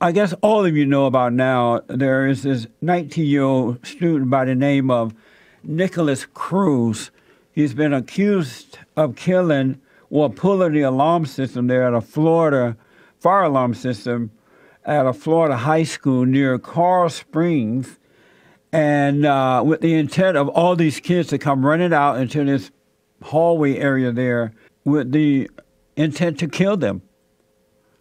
I guess all of you know about now, there is this 19-year-old student by the name of Nikolas Cruz. He's been accused of killing or pulling the alarm system there at a Florida fire alarm system at a Florida high school near Coral Springs, and with the intent of all these kids to come running out into this hallway area there with the intent to kill them.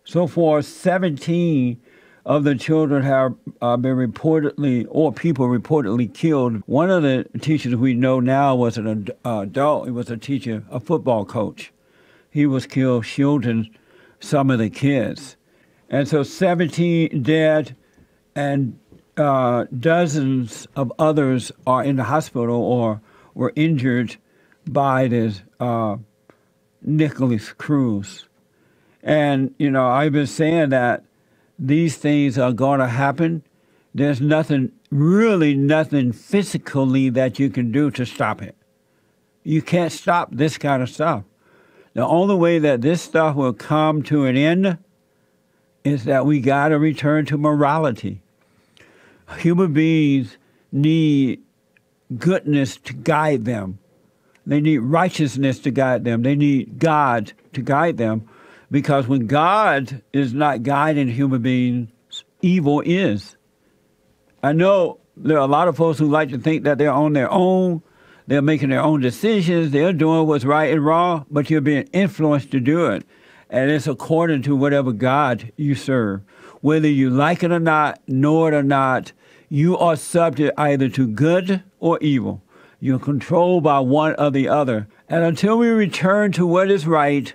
So far, 17 of the children have been reportedly, or people reportedly killed. One of the teachers we know now was an adult. He was a teacher, a football coach. He was killed shielding some of the kids. And so 17 dead, and dozens of others are in the hospital or were injured by this Nikolas Cruz. And, you know, I've been saying that these things are going to happen. There's nothing, really nothing physically that you can do to stop it. You can't stop this kind of stuff. The only way that this stuff will come to an end is that we got to return to morality. Human beings need goodness to guide them. They need righteousness to guide them. They need God to guide them. Because when God is not guiding human beings, evil is. I know there are a lot of folks who like to think that they're on their own, they're making their own decisions, they're doing what's right and wrong, but you're being influenced to do it. And it's according to whatever God you serve. Whether you like it or not, know it or not, you are subject either to good or evil. You're controlled by one or the other. And until we return to what is right,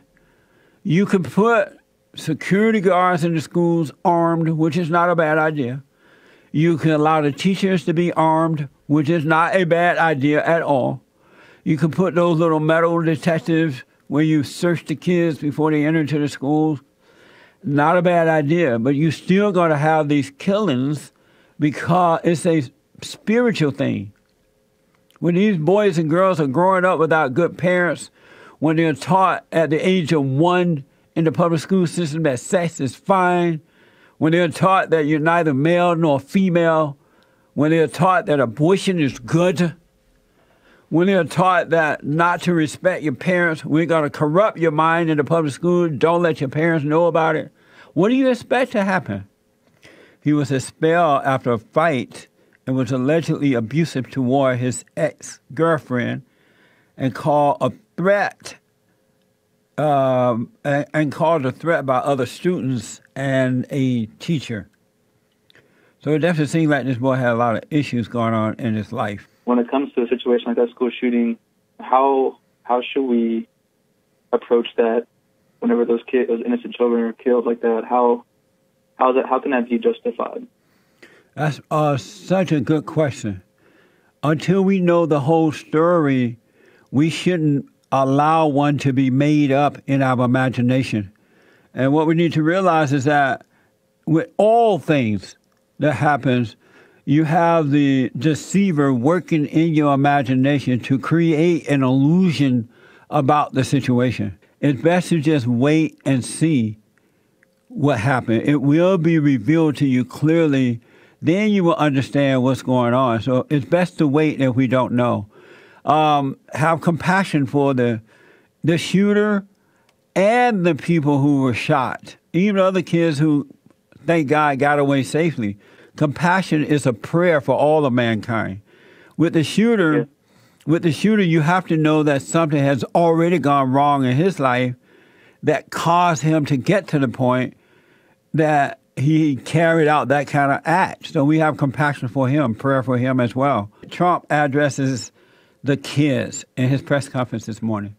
you can put security guards in the schools armed, which is not a bad idea. You can allow the teachers to be armed, which is not a bad idea at all. You can put those little metal detectives where you search the kids before they enter into the schools. Not a bad idea, but you're still going to have these killings because it's a spiritual thing. When these boys and girls are growing up without good parents, when they're taught at the age of 1 in the public school system that sex is fine, when they're taught that you're neither male nor female, when they're taught that abortion is good, when they're taught that not to respect your parents, we're going to corrupt your mind in the public school, don't let your parents know about it. What do you expect to happen? He was expelled after a fight and was allegedly abusive toward his ex-girlfriend and called a threat, and called a threat by other students and a teacher. So it definitely seems like this boy had a lot of issues going on in his life. When it comes to a situation like that school shooting, how should we approach that whenever those innocent children are killed like that? How can that be justified? That's such a good question. Until we know the whole story, we shouldn't allow one to be made up in our imagination. And what we need to realize is that with all things that happens, you have the deceiver working in your imagination to create an illusion about the situation. It's best to just wait and see what happened. It will be revealed to you clearly. Then you will understand what's going on. So it's best to wait if we don't know. Have compassion for the shooter and the people who were shot, even other kids who, thank God, got away safely. Compassion is a prayer for all of mankind. With the shooter, you have to know that something has already gone wrong in his life that caused him to get to the point that he carried out that kind of act. So we have compassion for him, prayer for him as well. Trump addresses the kids in his press conference this morning.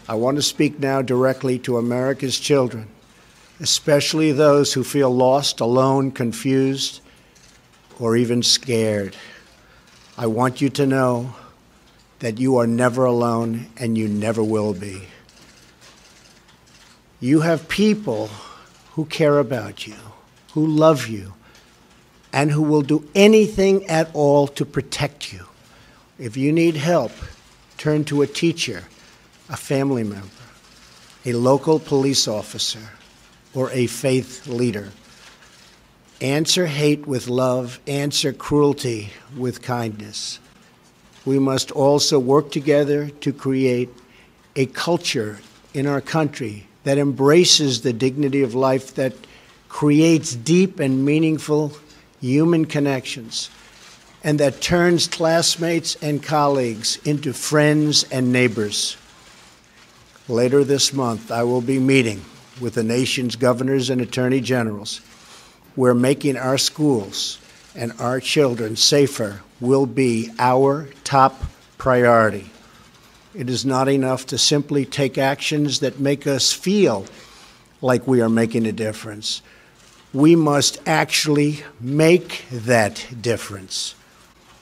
I want to speak now directly to America's children, especially those who feel lost, alone, confused, or even scared. I want you to know that you are never alone and you never will be. You have people who care about you, who love you, and who will do anything at all to protect you. If you need help, turn to a teacher, a family member, a local police officer, or a faith leader. Answer hate with love. Answer cruelty with kindness. We must also work together to create a culture in our country that embraces the dignity of life, that creates deep and meaningful human connections, and that turns classmates and colleagues into friends and neighbors. Later this month, I will be meeting with the nation's governors and attorney generals, where making our schools and our children safer will be our top priority. It is not enough to simply take actions that make us feel like we are making a difference. We must actually make that difference.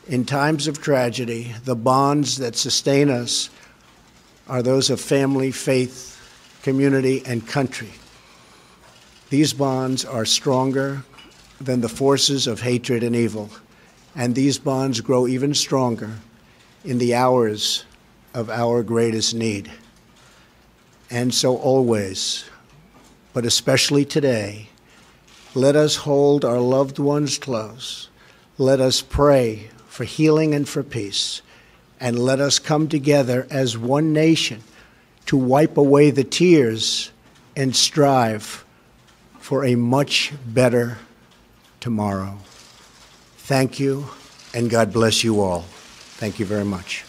In times of tragedy, the bonds that sustain us are those of family, faith, community, and country. These bonds are stronger than the forces of hatred and evil, and these bonds grow even stronger in the hours of our greatest need. And so always, but especially today, let us hold our loved ones close. Let us pray for healing and for peace. And let us come together as one nation to wipe away the tears and strive for a much better tomorrow. Thank you, and God bless you all. Thank you very much.